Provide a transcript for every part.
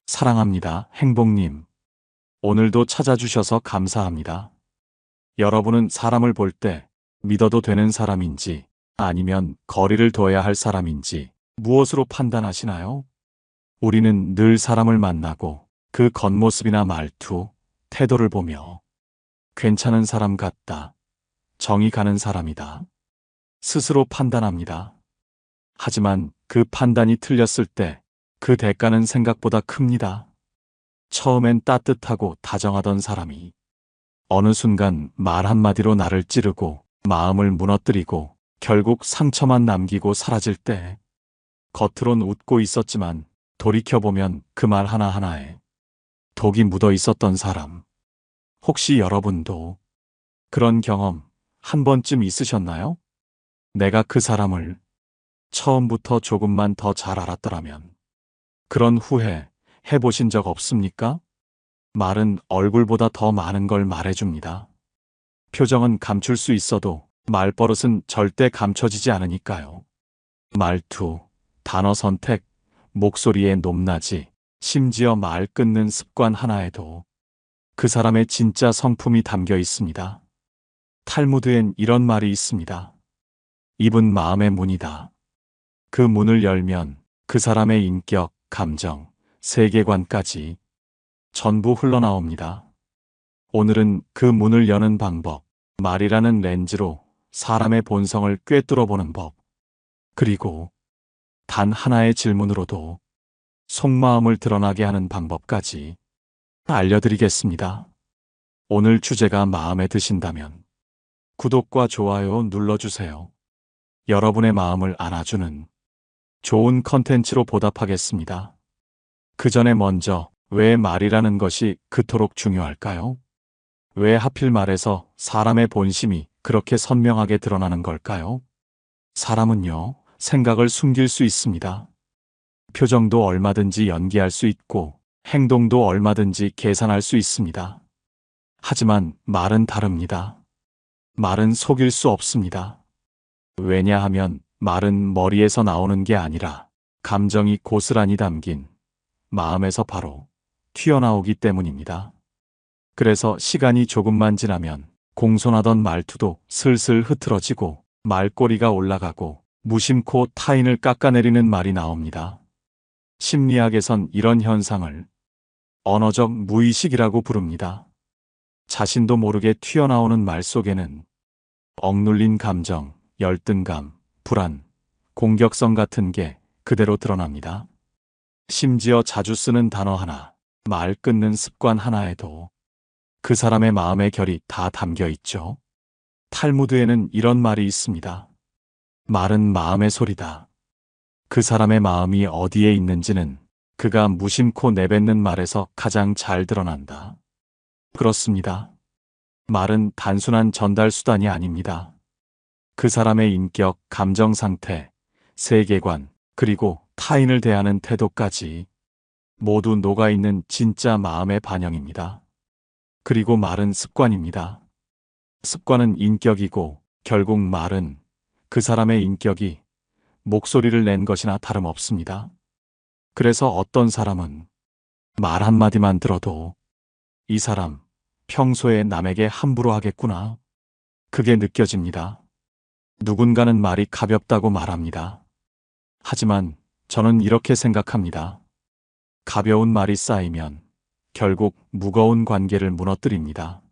사랑합니다, 행복님. 오늘도 찾아주셔서 감사합니다. 여러분은 사람을 볼 때 믿어도 되는 사람인지 아니면 거리를 둬야 할 사람인지 무엇으로 판단하시나요? 우리는 늘 사람을 만나고 그 겉모습이나 말투, 태도를 보며 괜찮은 사람 같다, 정이 가는 사람이다, 스스로 판단합니다. 하지만 그 판단이 틀렸을 때 그 대가는 생각보다 큽니다. 처음엔 따뜻하고 다정하던 사람이 어느 순간 말 한마디로 나를 찌르고 마음을 무너뜨리고 결국 상처만 남기고 사라질 때, 겉으론 웃고 있었지만 돌이켜보면 그 말 하나하나에 독이 묻어 있었던 사람. 혹시 여러분도 그런 경험 한 번쯤 있으셨나요? 내가 그 사람을 처음부터 조금만 더 잘 알았더라면. 그런 후회 해보신 적 없습니까? 말은 얼굴보다 더 많은 걸 말해줍니다. 표정은 감출 수 있어도 말버릇은 절대 감춰지지 않으니까요. 말투, 단어 선택, 목소리의 높낮이, 심지어 말 끊는 습관 하나에도 그 사람의 진짜 성품이 담겨 있습니다. 탈무드엔 이런 말이 있습니다. 입은 마음의 문이다. 그 문을 열면 그 사람의 인격, 감정, 세계관까지 전부 흘러나옵니다. 오늘은 그 문을 여는 방법, 말이라는 렌즈로 사람의 본성을 꿰뚫어 보는 법, 그리고 단 하나의 질문으로도 속마음을 드러나게 하는 방법까지 알려드리겠습니다. 오늘 주제가 마음에 드신다면 구독과 좋아요 눌러주세요. 여러분의 마음을 안아주는 좋은 컨텐츠로 보답하겠습니다. 그 전에 먼저 왜 말이라는 것이 그토록 중요할까요? 왜 하필 말에서 사람의 본심이 그렇게 선명하게 드러나는 걸까요? 사람은요, 생각을 숨길 수 있습니다. 표정도 얼마든지 연기할 수 있고 행동도 얼마든지 계산할 수 있습니다. 하지만 말은 다릅니다. 말은 속일 수 없습니다. 왜냐하면 말은 머리에서 나오는 게 아니라 감정이 고스란히 담긴 마음에서 바로 튀어나오기 때문입니다. 그래서 시간이 조금만 지나면 공손하던 말투도 슬슬 흐트러지고 말꼬리가 올라가고 무심코 타인을 깎아내리는 말이 나옵니다. 심리학에선 이런 현상을 언어적 무의식이라고 부릅니다. 자신도 모르게 튀어나오는 말 속에는 억눌린 감정, 열등감, 불안, 공격성 같은 게 그대로 드러납니다. 심지어 자주 쓰는 단어 하나, 말 끊는 습관 하나에도 그 사람의 마음의 결이 다 담겨 있죠. 탈무드에는 이런 말이 있습니다. 말은 마음의 소리다. 그 사람의 마음이 어디에 있는지는 그가 무심코 내뱉는 말에서 가장 잘 드러난다. 그렇습니다. 말은 단순한 전달 수단이 아닙니다. 그 사람의 인격, 감정 상태, 세계관, 그리고 타인을 대하는 태도까지 모두 녹아있는 진짜 마음의 반영입니다. 그리고 말은 습관입니다. 습관은 인격이고 결국 말은 그 사람의 인격이 목소리를 낸 것이나 다름없습니다. 그래서 어떤 사람은 말 한마디만 들어도 이 사람 평소에 남에게 함부로 하겠구나, 그게 느껴집니다. 누군가는 말이 가볍다고 말합니다. 하지만 저는 이렇게 생각합니다. 가벼운 말이 쌓이면 결국 무거운 관계를 무너뜨립니다.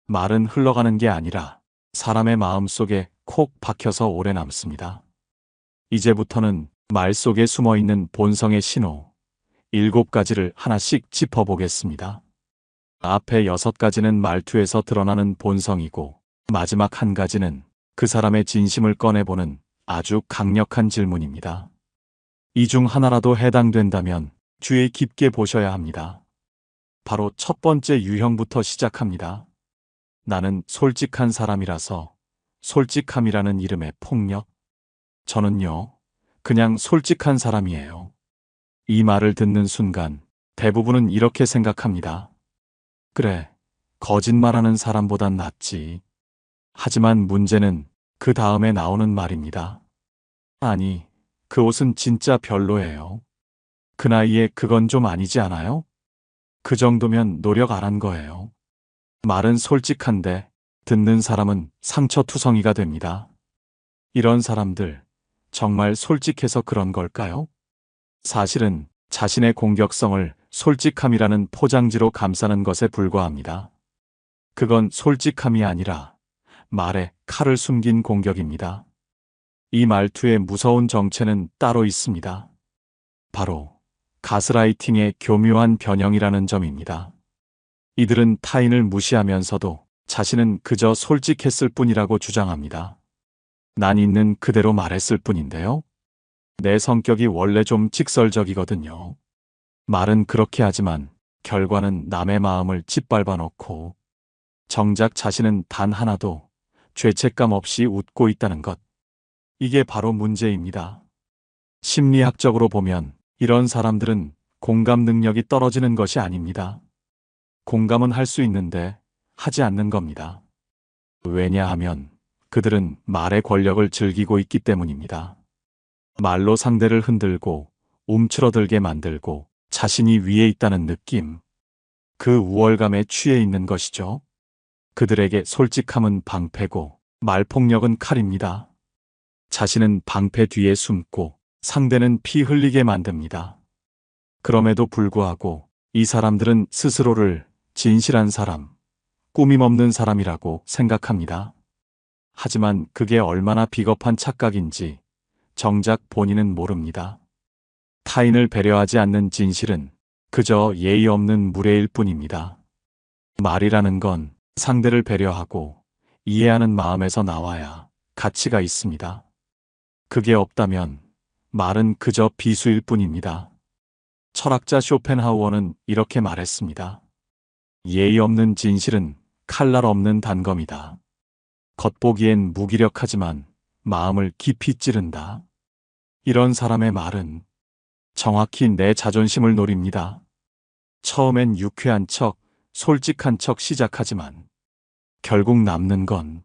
말은 흘러가는 게 아니라 사람의 마음 속에 콕 박혀서 오래 남습니다. 이제부터는 말 속에 숨어 있는 본성의 신호 7가지를 하나씩 짚어보겠습니다. 앞에 6가지는 말투에서 드러나는 본성이고 마지막 1가지는 그 사람의 진심을 꺼내보는 아주 강력한 질문입니다. 이 중 하나라도 해당된다면 주의 깊게 보셔야 합니다. 바로 첫 번째 유형부터 시작합니다. 나는 솔직한 사람이라서 솔직함이라는 이름의 폭력. 저는요, 그냥 솔직한 사람이에요. 이 말을 듣는 순간 대부분은 이렇게 생각합니다. 그래, 거짓말하는 사람보단 낫지. 하지만 문제는 그 다음에 나오는 말입니다. 아니, 그 옷은 진짜 별로예요. 그 나이에 그건 좀 아니지 않아요? 그 정도면 노력 안 한 거예요. 말은 솔직한데 듣는 사람은 상처투성이가 됩니다. 이런 사람들 정말 솔직해서 그런 걸까요? 사실은 자신의 공격성을 솔직함이라는 포장지로 감싸는 것에 불과합니다. 그건 솔직함이 아니라 말에 칼을 숨긴 공격입니다. 이 말투의 무서운 정체는 따로 있습니다. 바로 가스라이팅의 교묘한 변형이라는 점입니다. 이들은 타인을 무시하면서도 자신은 그저 솔직했을 뿐이라고 주장합니다. 난 있는 그대로 말했을 뿐인데요. 내 성격이 원래 좀 직설적이거든요. 말은 그렇게 하지만 결과는 남의 마음을 짓밟아 놓고 정작 자신은 단 하나도 죄책감 없이 웃고 있다는 것. 이게 바로 문제입니다. 심리학적으로 보면 이런 사람들은 공감 능력이 떨어지는 것이 아닙니다. 공감은 할 수 있는데 하지 않는 겁니다. 왜냐하면 그들은 말의 권력을 즐기고 있기 때문입니다. 말로 상대를 흔들고 움츠러들게 만들고 자신이 위에 있다는 느낌. 그 우월감에 취해 있는 것이죠. 그들에게 솔직함은 방패고 말폭력은 칼입니다. 자신은 방패 뒤에 숨고 상대는 피 흘리게 만듭니다. 그럼에도 불구하고 이 사람들은 스스로를 진실한 사람, 꾸밈 없는 사람이라고 생각합니다. 하지만 그게 얼마나 비겁한 착각인지 정작 본인은 모릅니다. 타인을 배려하지 않는 진실은 그저 예의 없는 무례일 뿐입니다. 말이라는 건 상대를 배려하고 이해하는 마음에서 나와야 가치가 있습니다. 그게 없다면 말은 그저 비수일 뿐입니다. 철학자 쇼펜하우어는 이렇게 말했습니다. 예의 없는 진실은 칼날 없는 단검이다. 겉보기엔 무기력하지만 마음을 깊이 찌른다. 이런 사람의 말은 정확히 내 자존심을 노립니다. 처음엔 유쾌한 척, 솔직한 척 시작하지만 결국 남는 건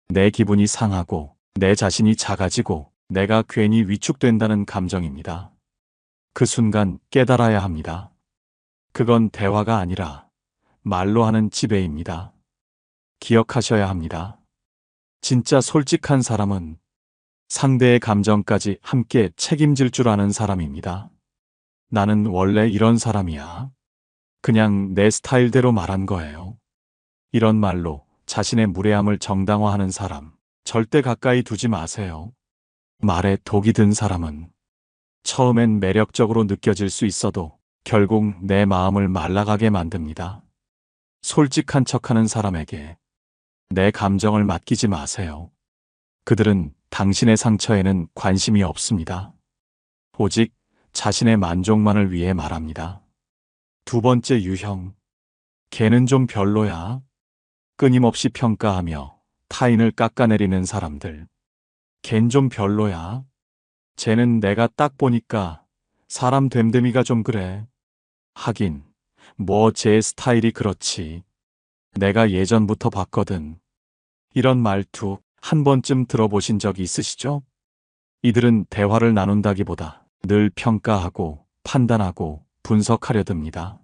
내 기분이 상하고 내 자신이 작아지고 내가 괜히 위축된다는 감정입니다. 그 순간 깨달아야 합니다. 그건 대화가 아니라 말로 하는 지배입니다. 기억하셔야 합니다. 진짜 솔직한 사람은 상대의 감정까지 함께 책임질 줄 아는 사람입니다. 나는 원래 이런 사람이야. 그냥 내 스타일대로 말한 거예요. 이런 말로 자신의 무례함을 정당화하는 사람, 절대 가까이 두지 마세요. 말에 독이 든 사람은 처음엔 매력적으로 느껴질 수 있어도 결국 내 마음을 말라가게 만듭니다. 솔직한 척하는 사람에게 내 감정을 맡기지 마세요. 그들은 당신의 상처에는 관심이 없습니다. 오직 자신의 만족만을 위해 말합니다. 두 번째 유형. 걔는 좀 별로야. 끊임없이 평가하며 타인을 깎아내리는 사람들. 걘 좀 별로야. 쟤는 내가 딱 보니까 사람 됨됨이가 좀 그래. 하긴 뭐 제 스타일이 그렇지. 내가 예전부터 봤거든. 이런 말투 한 번쯤 들어보신 적이 있으시죠? 이들은 대화를 나눈다기보다 늘 평가하고 판단하고 분석하려 듭니다.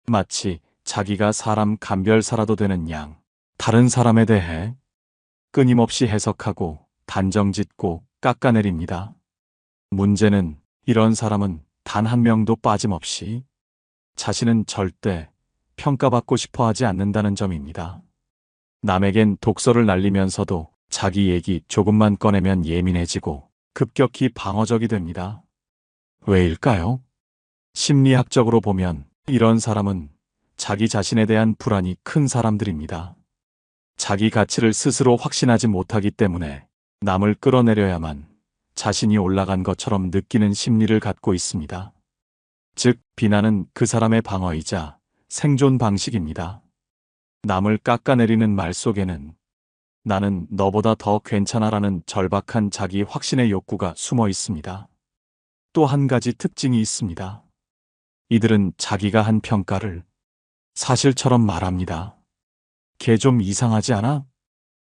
마치 자기가 사람 감별사라도 되는 양, 다른 사람에 대해 끊임없이 해석하고 단정짓고 깎아내립니다. 문제는 이런 사람은 단 한 명도 빠짐없이 자신은 절대 평가받고 싶어 하지 않는다는 점입니다. 남에겐 독서를 날리면서도 자기 얘기 조금만 꺼내면 예민해지고 급격히 방어적이 됩니다. 왜일까요? 심리학적으로 보면 이런 사람은 자기 자신에 대한 불안이 큰 사람들입니다. 자기 가치를 스스로 확신하지 못하기 때문에 남을 끌어내려야만 자신이 올라간 것처럼 느끼는 심리를 갖고 있습니다. 즉, 비난은 그 사람의 방어이자 생존 방식입니다. 남을 깎아내리는 말 속에는 나는 너보다 더 괜찮아라는 절박한 자기 확신의 욕구가 숨어 있습니다. 또 한 가지 특징이 있습니다. 이들은 자기가 한 평가를 사실처럼 말합니다. 걔 좀 이상하지 않아?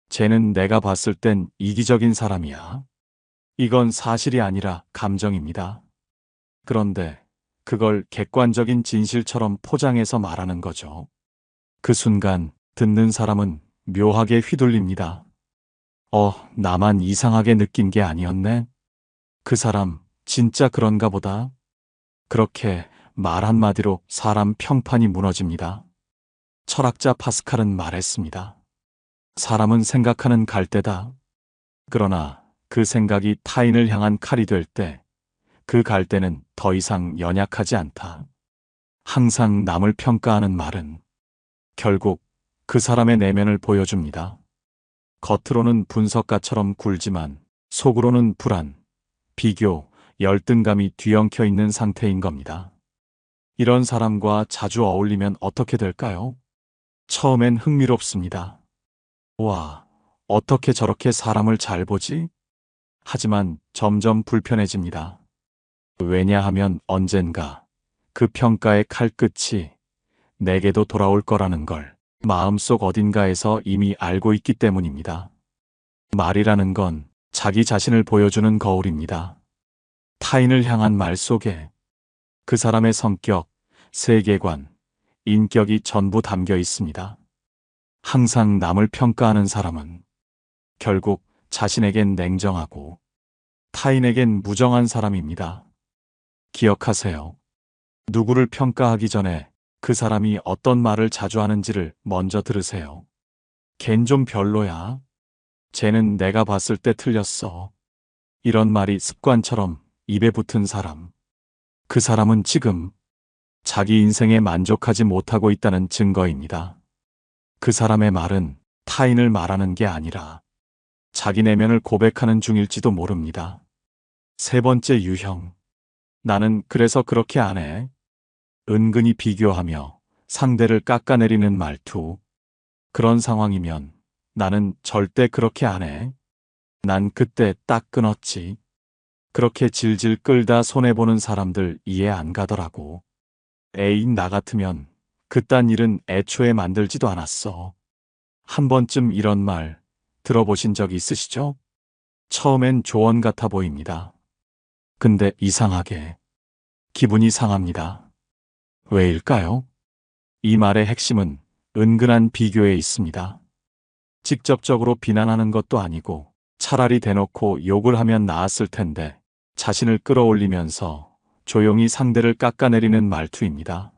쟤는 내가 봤을 땐 이기적인 사람이야. 이건 사실이 아니라 감정입니다. 그런데 그걸 객관적인 진실처럼 포장해서 말하는 거죠. 그 순간 듣는 사람은 묘하게 휘둘립니다. 나만 이상하게 느낀 게 아니었네. 그 사람 진짜 그런가 보다. 그렇게 말 한마디로 사람 평판이 무너집니다. 철학자 파스칼은 말했습니다. 사람은 생각하는 갈대다. 그러나 그 생각이 타인을 향한 칼이 될 때 그 갈대는 더 이상 연약하지 않다. 항상 남을 평가하는 말은 결국 그 사람의 내면을 보여줍니다. 겉으로는 분석가처럼 굴지만 속으로는 불안, 비교, 열등감이 뒤엉켜 있는 상태인 겁니다. 이런 사람과 자주 어울리면 어떻게 될까요? 처음엔 흥미롭습니다. 와, 어떻게 저렇게 사람을 잘 보지? 하지만 점점 불편해집니다. 왜냐하면 언젠가 그 평가의 칼끝이 내게도 돌아올 거라는 걸 마음속 어딘가에서 이미 알고 있기 때문입니다. 말이라는 건 자기 자신을 보여주는 거울입니다. 타인을 향한 말 속에 그 사람의 성격, 세계관, 인격이 전부 담겨 있습니다. 항상 남을 평가하는 사람은 결국 자신에겐 냉정하고 타인에겐 무정한 사람입니다. 기억하세요. 누구를 평가하기 전에 그 사람이 어떤 말을 자주 하는지를 먼저 들으세요. 걘 좀 별로야. 쟤는 내가 봤을 때 틀렸어. 이런 말이 습관처럼 입에 붙은 사람. 그 사람은 지금 자기 인생에 만족하지 못하고 있다는 증거입니다. 그 사람의 말은 타인을 말하는 게 아니라 자기 내면을 고백하는 중일지도 모릅니다. 세 번째 유형. 나는 그래서 그렇게 안 해. 은근히 비교하며 상대를 깎아내리는 말투. 그런 상황이면 나는 절대 그렇게 안 해. 난 그때 딱 끊었지. 그렇게 질질 끌다 손해보는 사람들 이해 안 가더라고. 애인 나 같으면 그딴 일은 애초에 만들지도 않았어. 한 번쯤 이런 말 들어보신 적 있으시죠? 처음엔 조언 같아 보입니다. 근데 이상하게 기분이 상합니다. 왜일까요? 이 말의 핵심은 은근한 비교에 있습니다. 직접적으로 비난하는 것도 아니고 차라리 대놓고 욕을 하면 나았을 텐데 자신을 끌어올리면서 조용히 상대를 깎아내리는 말투입니다.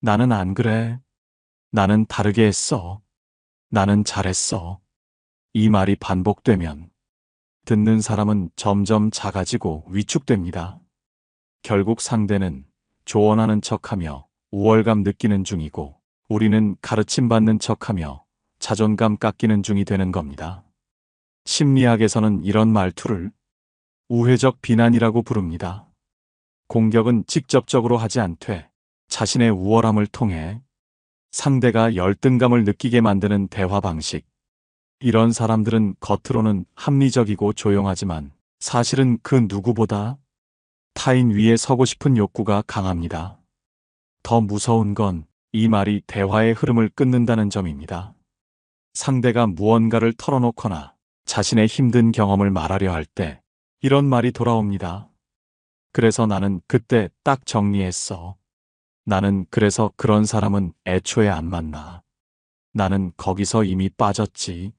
나는 안 그래. 나는 다르게 했어. 나는 잘했어. 이 말이 반복되면 듣는 사람은 점점 작아지고 위축됩니다. 결국 상대는 조언하는 척하며 우월감 느끼는 중이고 우리는 가르침받는 척하며 자존감 깎이는 중이 되는 겁니다. 심리학에서는 이런 말투를 우회적 비난이라고 부릅니다. 공격은 직접적으로 하지 않되 자신의 우월함을 통해 상대가 열등감을 느끼게 만드는 대화 방식. 이런 사람들은 겉으로는 합리적이고 조용하지만 사실은 그 누구보다 타인 위에 서고 싶은 욕구가 강합니다. 더 무서운 건 이 말이 대화의 흐름을 끊는다는 점입니다. 상대가 무언가를 털어놓거나 자신의 힘든 경험을 말하려 할 때 이런 말이 돌아옵니다. 그래서 나는 그때 딱 정리했어. 나는 그래서 그런 사람은 애초에 안 만나. 나는 거기서 이미 빠졌지.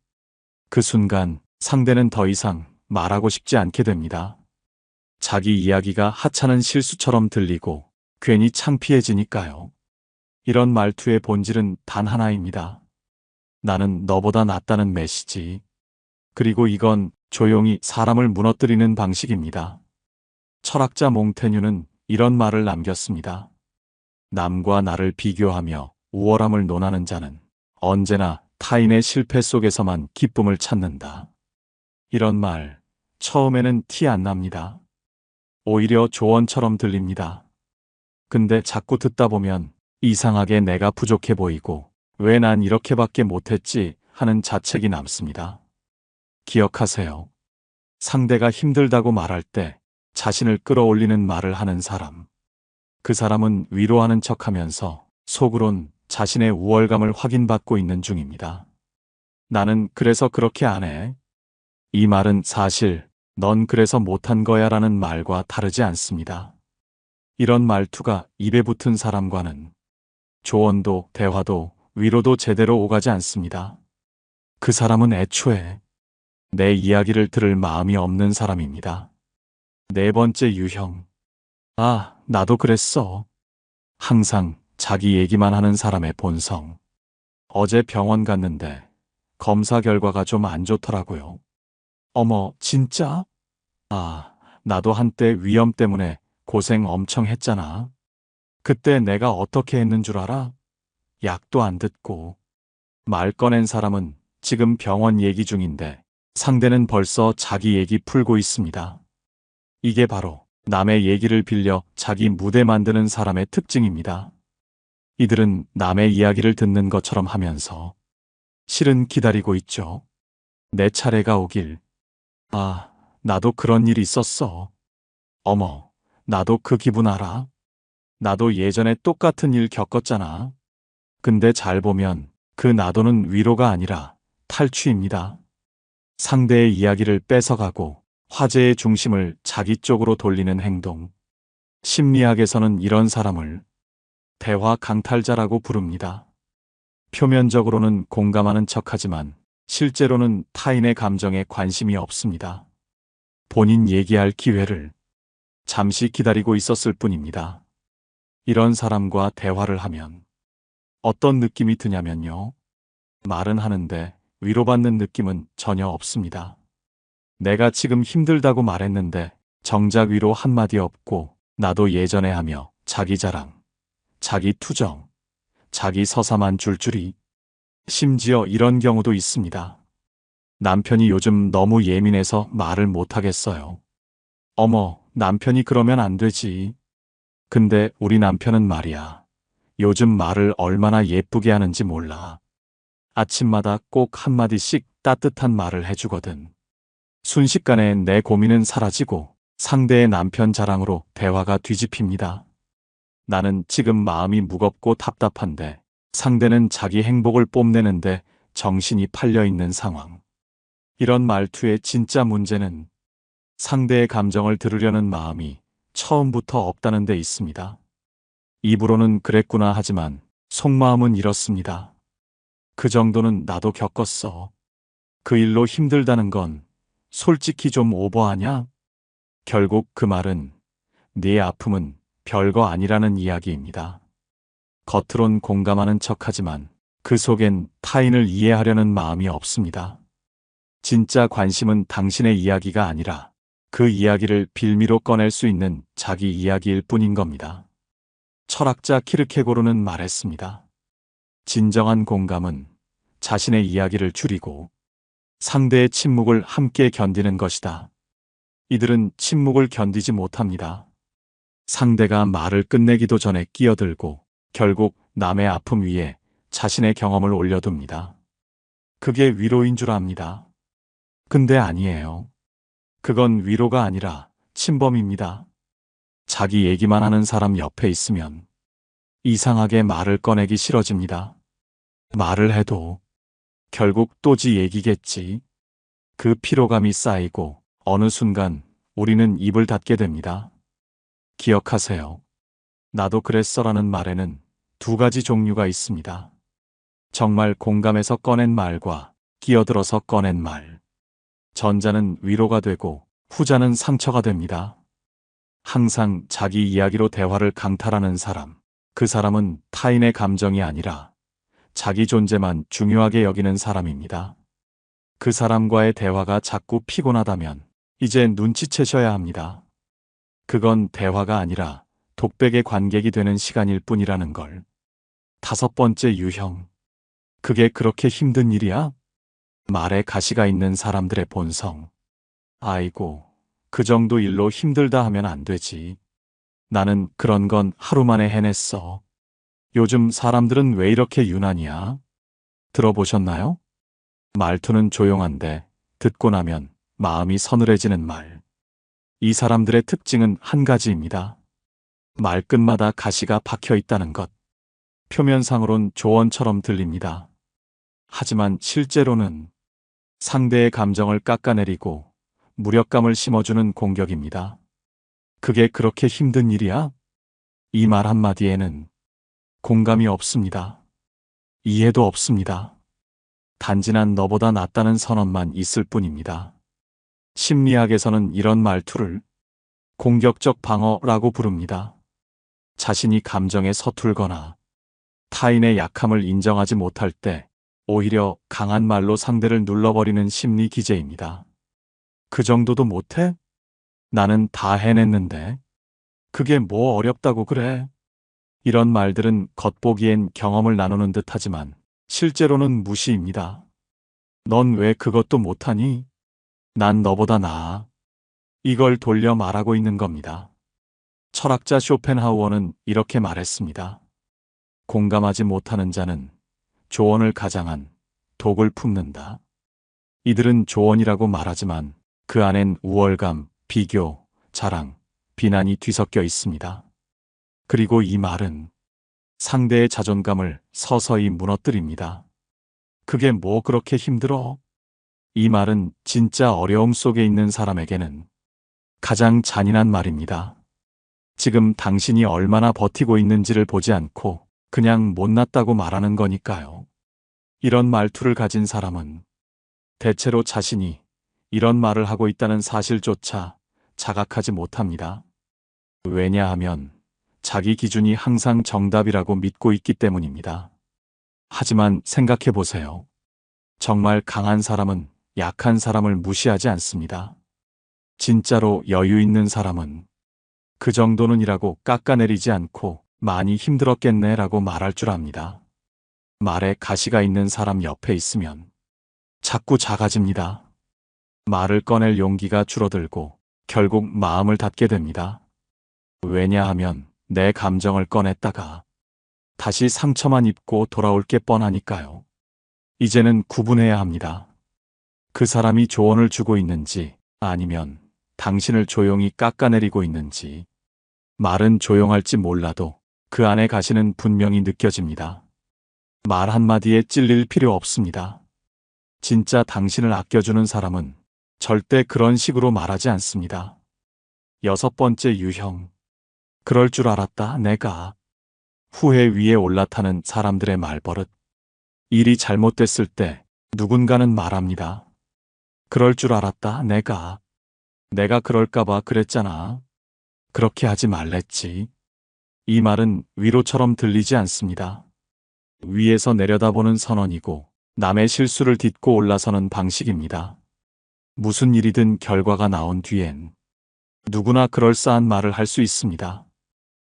그 순간 상대는 더 이상 말하고 싶지 않게 됩니다. 자기 이야기가 하찮은 실수처럼 들리고 괜히 창피해지니까요. 이런 말투의 본질은 단 하나입니다. 나는 너보다 낫다는 메시지. 그리고 이건 조용히 사람을 무너뜨리는 방식입니다. 철학자 몽테뉴는 이런 말을 남겼습니다. 남과 나를 비교하며 우월함을 논하는 자는 언제나 타인의 실패 속에서만 기쁨을 찾는다. 이런 말, 처음에는 티 안 납니다. 오히려 조언처럼 들립니다. 근데 자꾸 듣다 보면 이상하게 내가 부족해 보이고 왜 난 이렇게밖에 못했지 하는 자책이 남습니다. 기억하세요. 상대가 힘들다고 말할 때 자신을 끌어올리는 말을 하는 사람. 그 사람은 위로하는 척하면서 속으론 자신의 우월감을 확인받고 있는 중입니다. 나는 그래서 그렇게 안 해. 이 말은 사실 넌 그래서 못한 거야 라는 말과 다르지 않습니다. 이런 말투가 입에 붙은 사람과는 조언도 대화도 위로도 제대로 오가지 않습니다. 그 사람은 애초에 내 이야기를 들을 마음이 없는 사람입니다. 네 번째 유형. 아, 나도 그랬어. 항상 자기 얘기만 하는 사람의 본성. 어제 병원 갔는데 검사 결과가 좀 안 좋더라고요. 어머, 진짜? 아, 나도 한때 위염 때문에 고생 엄청 했잖아. 그때 내가 어떻게 했는 줄 알아? 약도 안 듣고. 말 꺼낸 사람은 지금 병원 얘기 중인데 상대는 벌써 자기 얘기 풀고 있습니다. 이게 바로 남의 얘기를 빌려 자기 무대 만드는 사람의 특징입니다. 이들은 남의 이야기를 듣는 것처럼 하면서 실은 기다리고 있죠. 내 차례가 오길. 아, 나도 그런 일이 있었어. 어머, 나도 그 기분 알아. 나도 예전에 똑같은 일 겪었잖아. 근데 잘 보면 그 나도는 위로가 아니라 탈취입니다. 상대의 이야기를 뺏어가고 화제의 중심을 자기 쪽으로 돌리는 행동. 심리학에서는 이런 사람을 대화 강탈자라고 부릅니다. 표면적으로는 공감하는 척하지만 실제로는 타인의 감정에 관심이 없습니다. 본인 얘기할 기회를 잠시 기다리고 있었을 뿐입니다. 이런 사람과 대화를 하면 어떤 느낌이 드냐면요. 말은 하는데 위로받는 느낌은 전혀 없습니다. 내가 지금 힘들다고 말했는데 정작 위로 한마디 없고 나도 예전에 하며 자기 자랑, 자기 투정, 자기 서사만 줄줄이. 심지어 이런 경우도 있습니다. 남편이 요즘 너무 예민해서 말을 못하겠어요. 어머, 남편이 그러면 안 되지. 근데 우리 남편은 말이야. 요즘 말을 얼마나 예쁘게 하는지 몰라. 아침마다 꼭 한마디씩 따뜻한 말을 해주거든. 순식간에 내 고민은 사라지고 상대의 남편 자랑으로 대화가 뒤집힙니다. 나는 지금 마음이 무겁고 답답한데 상대는 자기 행복을 뽐내는데 정신이 팔려 있는 상황. 이런 말투의 진짜 문제는 상대의 감정을 들으려는 마음이 처음부터 없다는 데 있습니다. 입으로는 그랬구나 하지만 속마음은 이렇습니다. 그 정도는 나도 겪었어. 그 일로 힘들다는 건 솔직히 좀 오버하냐? 결국 그 말은 네 아픔은 별거 아니라는 이야기입니다. 겉으론 공감하는 척하지만 그 속엔 타인을 이해하려는 마음이 없습니다. 진짜 관심은 당신의 이야기가 아니라 그 이야기를 빌미로 꺼낼 수 있는 자기 이야기일 뿐인 겁니다. 철학자 키르케고르는 말했습니다. 진정한 공감은 자신의 이야기를 줄이고 상대의 침묵을 함께 견디는 것이다. 이들은 침묵을 견디지 못합니다. 상대가 말을 끝내기도 전에 끼어들고 결국 남의 아픔 위에 자신의 경험을 올려둡니다. 그게 위로인 줄 압니다. 근데 아니에요. 그건 위로가 아니라 침범입니다. 자기 얘기만 하는 사람 옆에 있으면 이상하게 말을 꺼내기 싫어집니다. 말을 해도 결국 또 지 얘기겠지. 그 피로감이 쌓이고 어느 순간 우리는 입을 닫게 됩니다. 기억하세요. 나도 그랬어라는 말에는 두 가지 종류가 있습니다. 정말 공감해서 꺼낸 말과 끼어들어서 꺼낸 말. 전자는 위로가 되고 후자는 상처가 됩니다. 항상 자기 이야기로 대화를 강탈하는 사람. 그 사람은 타인의 감정이 아니라 자기 존재만 중요하게 여기는 사람입니다. 그 사람과의 대화가 자꾸 피곤하다면 이제 눈치채셔야 합니다. 그건 대화가 아니라 독백의 관객이 되는 시간일 뿐이라는 걸. 다섯 번째 유형. 그게 그렇게 힘든 일이야? 말에 가시가 있는 사람들의 본성. 아이고, 그 정도 일로 힘들다 하면 안 되지. 나는 그런 건 하루 만에 해냈어. 요즘 사람들은 왜 이렇게 유난이야? 들어보셨나요? 말투는 조용한데 듣고 나면 마음이 서늘해지는 말. 이 사람들의 특징은 한 가지입니다. 말끝마다 가시가 박혀 있다는 것. 표면상으론 조언처럼 들립니다. 하지만 실제로는 상대의 감정을 깎아내리고 무력감을 심어주는 공격입니다. 그게 그렇게 힘든 일이야? 이 말 한마디에는 공감이 없습니다. 이해도 없습니다. 단지 난 너보다 낫다는 선언만 있을 뿐입니다. 심리학에서는 이런 말투를 공격적 방어라고 부릅니다. 자신이 감정에 서툴거나 타인의 약함을 인정하지 못할 때 오히려 강한 말로 상대를 눌러버리는 심리 기제입니다. 그 정도도 못해? 나는 다 해냈는데. 그게 뭐 어렵다고 그래? 이런 말들은 겉보기엔 경험을 나누는 듯 하지만 실제로는 무시입니다. 넌 왜 그것도 못하니? 난 너보다 나아. 이걸 돌려 말하고 있는 겁니다. 철학자 쇼펜하우어는 이렇게 말했습니다. 공감하지 못하는 자는 조언을 가장한 독을 품는다. 이들은 조언이라고 말하지만 그 안엔 우월감, 비교, 자랑, 비난이 뒤섞여 있습니다. 그리고 이 말은 상대의 자존감을 서서히 무너뜨립니다. 그게 뭐 그렇게 힘들어? 이 말은 진짜 어려움 속에 있는 사람에게는 가장 잔인한 말입니다. 지금 당신이 얼마나 버티고 있는지를 보지 않고 그냥 못났다고 말하는 거니까요. 이런 말투를 가진 사람은 대체로 자신이 이런 말을 하고 있다는 사실조차 자각하지 못합니다. 왜냐하면 자기 기준이 항상 정답이라고 믿고 있기 때문입니다. 하지만 생각해 보세요. 정말 강한 사람은 약한 사람을 무시하지 않습니다. 진짜로 여유 있는 사람은 그 정도는이라고 깎아내리지 않고 많이 힘들었겠네 라고 말할 줄 압니다. 말에 가시가 있는 사람 옆에 있으면 자꾸 작아집니다. 말을 꺼낼 용기가 줄어들고 결국 마음을 닫게 됩니다. 왜냐하면 내 감정을 꺼냈다가 다시 상처만 입고 돌아올 게 뻔하니까요. 이제는 구분해야 합니다. 그 사람이 조언을 주고 있는지 아니면 당신을 조용히 깎아내리고 있는지. 말은 조용할지 몰라도 그 안에 가시는 분명히 느껴집니다. 말 한마디에 찔릴 필요 없습니다. 진짜 당신을 아껴주는 사람은 절대 그런 식으로 말하지 않습니다. 6번째 유형. 그럴 줄 알았다, 내가. 후회 위에 올라타는 사람들의 말버릇. 일이 잘못됐을 때 누군가는 말합니다. 그럴 줄 알았다, 내가. 내가 그럴까봐 그랬잖아. 그렇게 하지 말랬지. 이 말은 위로처럼 들리지 않습니다. 위에서 내려다보는 선언이고 남의 실수를 딛고 올라서는 방식입니다. 무슨 일이든 결과가 나온 뒤엔 누구나 그럴싸한 말을 할 수 있습니다.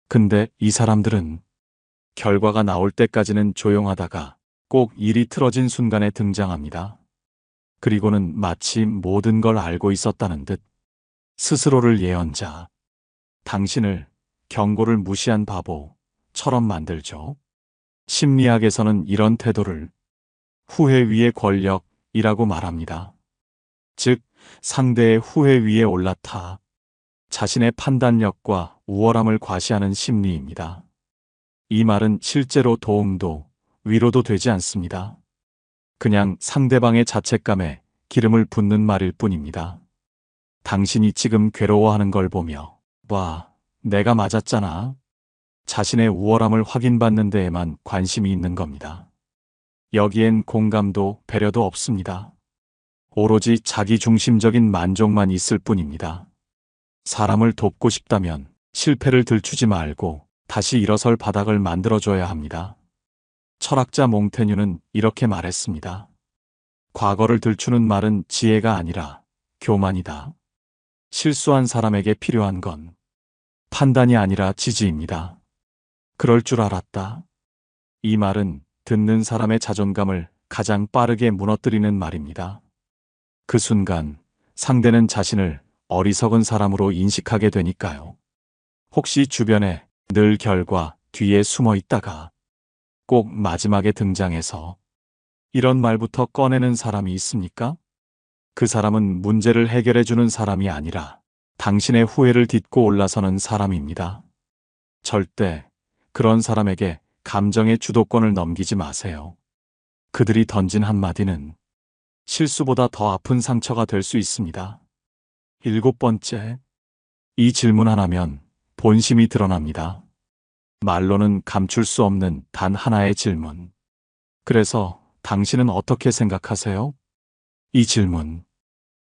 근데 이 사람들은 결과가 나올 때까지는 조용하다가 꼭 일이 틀어진 순간에 등장합니다. 그리고는 마치 모든 걸 알고 있었다는 듯 스스로를 예언자, 당신을 경고를 무시한 바보처럼 만들죠. 심리학에서는 이런 태도를 후회 위의 권력이라고 말합니다. 즉, 상대의 후회 위에 올라타 자신의 판단력과 우월함을 과시하는 심리입니다. 이 말은 실제로 도움도 위로도 되지 않습니다. 그냥 상대방의 자책감에 기름을 붓는 말일 뿐입니다. 당신이 지금 괴로워하는 걸 보며 와, 내가 맞았잖아. 자신의 우월함을 확인받는 데에만 관심이 있는 겁니다. 여기엔 공감도 배려도 없습니다. 오로지 자기중심적인 만족만 있을 뿐입니다. 사람을 돕고 싶다면 실패를 들추지 말고 다시 일어설 바닥을 만들어줘야 합니다. 철학자 몽테뉴는 이렇게 말했습니다. 과거를 들추는 말은 지혜가 아니라 교만이다. 실수한 사람에게 필요한 건 판단이 아니라 지지입니다. 그럴 줄 알았다. 이 말은 듣는 사람의 자존감을 가장 빠르게 무너뜨리는 말입니다. 그 순간 상대는 자신을 어리석은 사람으로 인식하게 되니까요. 혹시 주변에 늘 결과 뒤에 숨어 있다가 꼭 마지막에 등장해서 이런 말부터 꺼내는 사람이 있습니까? 그 사람은 문제를 해결해주는 사람이 아니라 당신의 후회를 딛고 올라서는 사람입니다. 절대 그런 사람에게 감정의 주도권을 넘기지 마세요. 그들이 던진 한마디는 실수보다 더 아픈 상처가 될 수 있습니다. 7번째, 이 질문 하나면 본심이 드러납니다. 말로는 감출 수 없는 단 하나의 질문. 그래서 당신은 어떻게 생각하세요? 이 질문.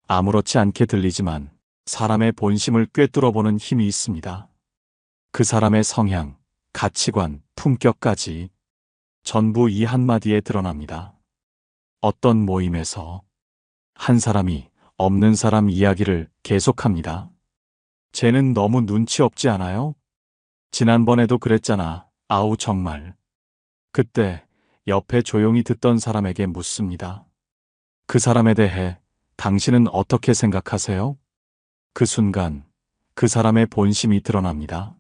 아무렇지 않게 들리지만 사람의 본심을 꿰뚫어보는 힘이 있습니다. 그 사람의 성향, 가치관, 품격까지 전부 이 한마디에 드러납니다. 어떤 모임에서 한 사람이 없는 사람 이야기를 계속합니다. 쟤는 너무 눈치 없지 않아요? 지난번에도 그랬잖아. 아우 정말. 그때 옆에 조용히 듣던 사람에게 묻습니다. 그 사람에 대해 당신은 어떻게 생각하세요? 그 순간 그 사람의 본심이 드러납니다.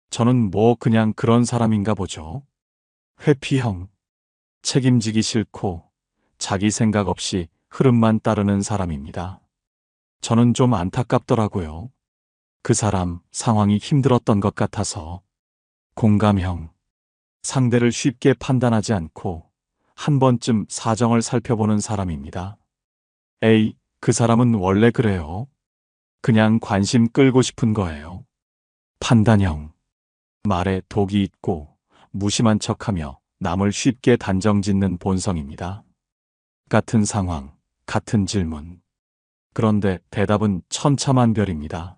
저는 뭐 그냥 그런 사람인가 보죠. 회피형. 책임지기 싫고 자기 생각 없이 흐름만 따르는 사람입니다. 저는 좀 안타깝더라고요. 그 사람 상황이 힘들었던 것 같아서. 공감형. 상대를 쉽게 판단하지 않고 한 번쯤 사정을 살펴보는 사람입니다. 에이, 그 사람은 원래 그래요. 그냥 관심 끌고 싶은 거예요. 판단형. 말에 독이 있고 무심한 척하며 남을 쉽게 단정짓는 본성입니다. 같은 상황, 같은 질문. 그런데 대답은 천차만별입니다.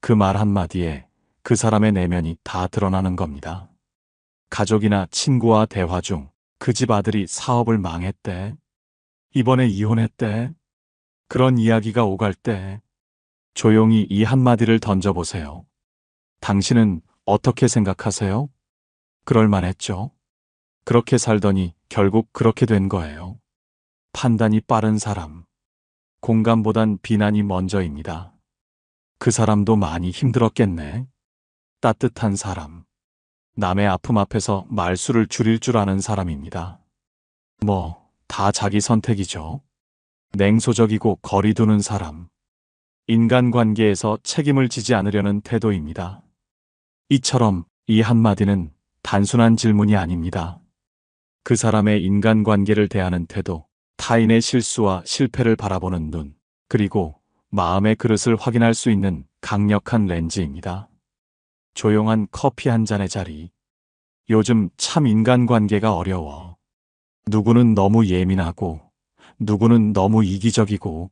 그 말 한마디에 그 사람의 내면이 다 드러나는 겁니다. 가족이나 친구와 대화 중 그 집 아들이 사업을 망했대. 이번에 이혼했대. 그런 이야기가 오갈 때 조용히 이 한마디를 던져보세요. 당신은 어떻게 생각하세요? 그럴 만했죠. 그렇게 살더니 결국 그렇게 된 거예요. 판단이 빠른 사람. 공감보단 비난이 먼저입니다. 그 사람도 많이 힘들었겠네. 따뜻한 사람. 남의 아픔 앞에서 말수를 줄일 줄 아는 사람입니다. 뭐, 다 자기 선택이죠. 냉소적이고 거리 두는 사람. 인간관계에서 책임을 지지 않으려는 태도입니다. 이처럼 이 한마디는 단순한 질문이 아닙니다. 그 사람의 인간관계를 대하는 태도, 타인의 실수와 실패를 바라보는 눈, 그리고 마음의 그릇을 확인할 수 있는 강력한 렌즈입니다. 조용한 커피 한 잔의 자리. 요즘 참 인간관계가 어려워. 누구는 너무 예민하고, 누구는 너무 이기적이고,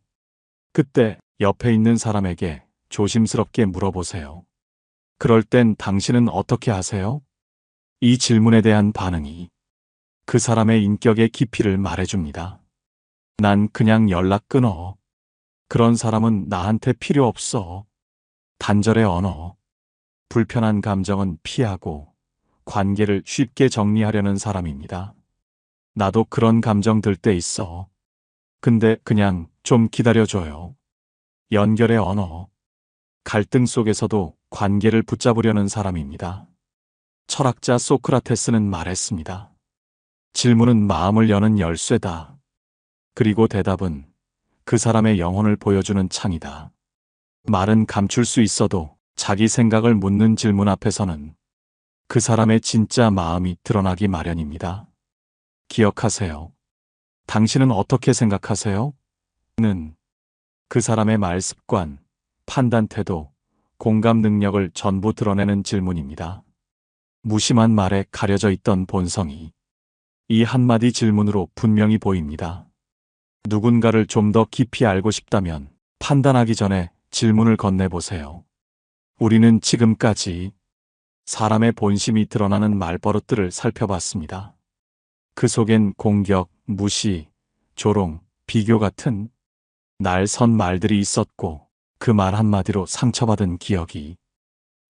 그때 옆에 있는 사람에게 조심스럽게 물어보세요. 그럴 땐 당신은 어떻게 하세요? 이 질문에 대한 반응이 그 사람의 인격의 깊이를 말해줍니다. 난 그냥 연락 끊어. 그런 사람은 나한테 필요 없어. 단절의 언어. 불편한 감정은 피하고 관계를 쉽게 정리하려는 사람입니다. 나도 그런 감정 들 때 있어. 근데 그냥 좀 기다려줘요. 연결의 언어. 갈등 속에서도 관계를 붙잡으려는 사람입니다. 철학자 소크라테스는 말했습니다. 질문은 마음을 여는 열쇠다. 그리고 대답은 그 사람의 영혼을 보여주는 창이다. 말은 감출 수 있어도 자기 생각을 묻는 질문 앞에서는 그 사람의 진짜 마음이 드러나기 마련입니다. 기억하세요. 당신은 어떻게 생각하세요? 는 그 사람의 말 습관, 판단 태도, 공감 능력을 전부 드러내는 질문입니다. 무심한 말에 가려져 있던 본성이 이 한마디 질문으로 분명히 보입니다. 누군가를 좀 더 깊이 알고 싶다면 판단하기 전에 질문을 건네보세요. 우리는 지금까지 사람의 본심이 드러나는 말버릇들을 살펴봤습니다. 그 속엔 공격, 무시, 조롱, 비교 같은 날 선 말들이 있었고 그 말 한마디로 상처받은 기억이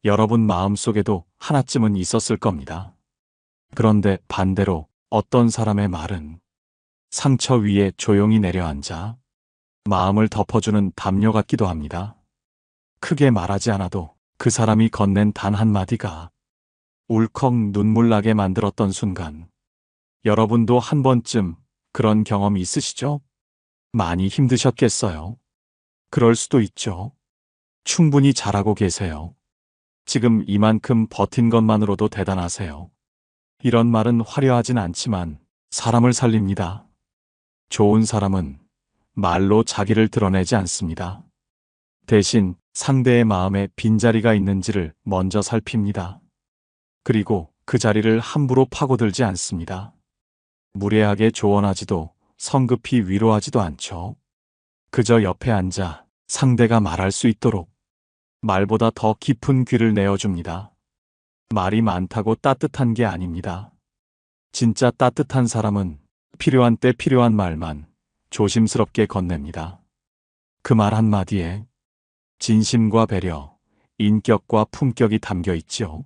여러분 마음속에도 하나쯤은 있었을 겁니다. 그런데 반대로 어떤 사람의 말은 상처 위에 조용히 내려앉아 마음을 덮어주는 담요 같기도 합니다. 크게 말하지 않아도 그 사람이 건넨 단 한마디가 울컥 눈물 나게 만들었던 순간, 여러분도 한 번쯤 그런 경험 있으시죠? 많이 힘드셨겠어요. 그럴 수도 있죠. 충분히 잘하고 계세요. 지금 이만큼 버틴 것만으로도 대단하세요. 이런 말은 화려하진 않지만 사람을 살립니다. 좋은 사람은 말로 자기를 드러내지 않습니다. 대신 상대의 마음에 빈자리가 있는지를 먼저 살핍니다. 그리고 그 자리를 함부로 파고들지 않습니다. 무례하게 조언하지도 성급히 위로하지도 않죠. 그저 옆에 앉아 상대가 말할 수 있도록 말보다 더 깊은 귀를 내어줍니다. 말이 많다고 따뜻한 게 아닙니다. 진짜 따뜻한 사람은 필요한 때 필요한 말만 조심스럽게 건넵니다. 그 말 한마디에 진심과 배려, 인격과 품격이 담겨 있죠.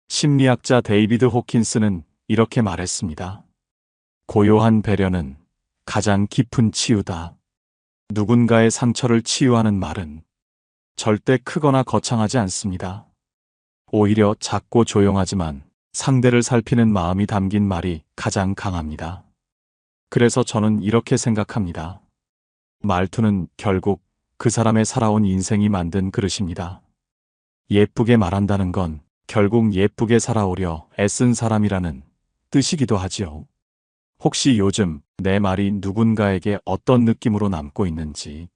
심리학자 데이비드 호킨스는 이렇게 말했습니다. 고요한 배려는 가장 깊은 치유다. 누군가의 상처를 치유하는 말은 절대 크거나 거창하지 않습니다. 오히려 작고 조용하지만 상대를 살피는 마음이 담긴 말이 가장 강합니다. 그래서 저는 이렇게 생각합니다. 말투는 결국 그 사람의 살아온 인생이 만든 그릇입니다. 예쁘게 말한다는 건 결국 예쁘게 살아오려 애쓴 사람이라는 뜻이기도 하지요. 혹시 요즘 내 말이 누군가에게 어떤 느낌으로 남고 있는지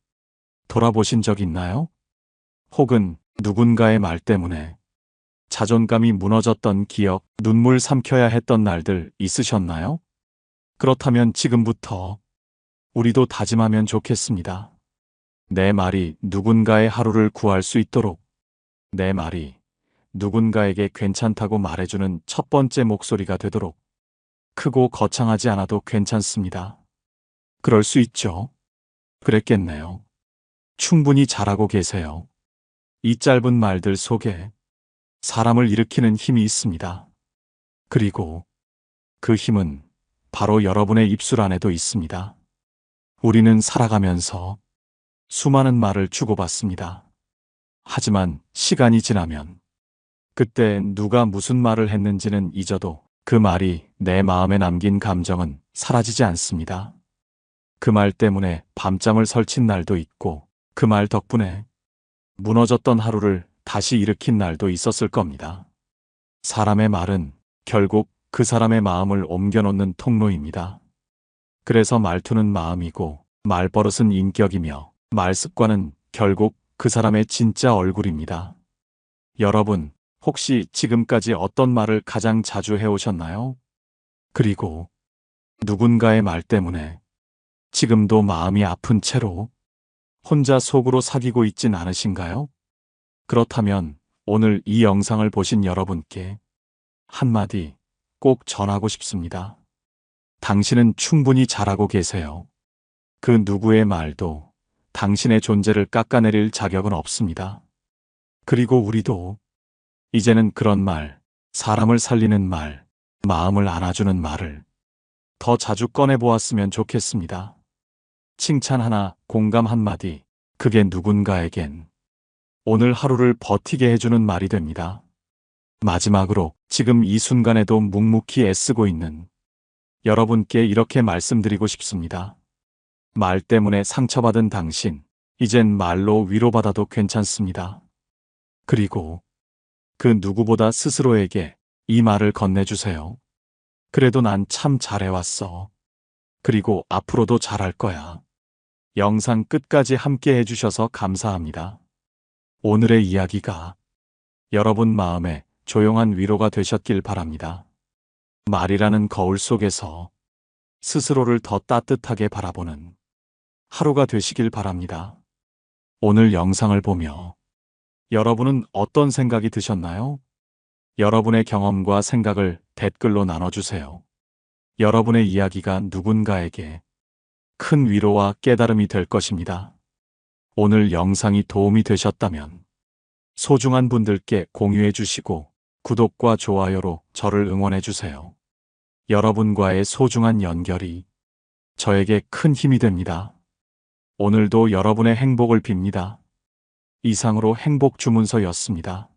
돌아보신 적 있나요? 혹은 누군가의 말 때문에 자존감이 무너졌던 기억, 눈물 삼켜야 했던 날들 있으셨나요? 그렇다면 지금부터 우리도 다짐하면 좋겠습니다. 내 말이 누군가의 하루를 구할 수 있도록, 내 말이 누군가에게 괜찮다고 말해주는 첫 번째 목소리가 되도록 크고 거창하지 않아도 괜찮습니다. 그럴 수 있죠. 그랬겠네요. 충분히 잘하고 계세요. 이 짧은 말들 속에 사람을 일으키는 힘이 있습니다. 그리고 그 힘은 바로 여러분의 입술 안에도 있습니다. 우리는 살아가면서 수많은 말을 주고받습니다. 하지만 시간이 지나면 그때 누가 무슨 말을 했는지는 잊어도 그 말이 내 마음에 남긴 감정은 사라지지 않습니다. 그 말 때문에 밤잠을 설친 날도 있고 그 말 덕분에 무너졌던 하루를 다시 일으킨 날도 있었을 겁니다. 사람의 말은 결국 그 사람의 마음을 옮겨놓는 통로입니다. 그래서 말투는 마음이고 말버릇은 인격이며 말습관은 결국 그 사람의 진짜 얼굴입니다. 여러분, 혹시 지금까지 어떤 말을 가장 자주 해오셨나요? 그리고 누군가의 말 때문에 지금도 마음이 아픈 채로 혼자 속으로 사귀고 있진 않으신가요? 그렇다면 오늘 이 영상을 보신 여러분께 한마디 꼭 전하고 싶습니다. 당신은 충분히 잘하고 계세요. 그 누구의 말도 당신의 존재를 깎아내릴 자격은 없습니다. 그리고 우리도 이제는 그런 말, 사람을 살리는 말, 마음을 안아주는 말을 더 자주 꺼내보았으면 좋겠습니다. 칭찬 하나, 공감 한마디, 그게 누군가에겐 오늘 하루를 버티게 해주는 말이 됩니다. 마지막으로 지금 이 순간에도 묵묵히 애쓰고 있는 여러분께 이렇게 말씀드리고 싶습니다. 말 때문에 상처받은 당신, 이젠 말로 위로받아도 괜찮습니다. 그리고 그 누구보다 스스로에게 이 말을 건네주세요. 그래도 난 참 잘해왔어. 그리고 앞으로도 잘할 거야. 영상 끝까지 함께 해주셔서 감사합니다. 오늘의 이야기가 여러분 마음에 조용한 위로가 되셨길 바랍니다. 말이라는 거울 속에서 스스로를 더 따뜻하게 바라보는 하루가 되시길 바랍니다. 오늘 영상을 보며 여러분은 어떤 생각이 드셨나요? 여러분의 경험과 생각을 댓글로 나눠주세요. 여러분의 이야기가 누군가에게 큰 위로와 깨달음이 될 것입니다. 오늘 영상이 도움이 되셨다면 소중한 분들께 공유해 주시고 구독과 좋아요로 저를 응원해 주세요. 여러분과의 소중한 연결이 저에게 큰 힘이 됩니다. 오늘도 여러분의 행복을 빕니다. 이상으로 행복 주문서였습니다.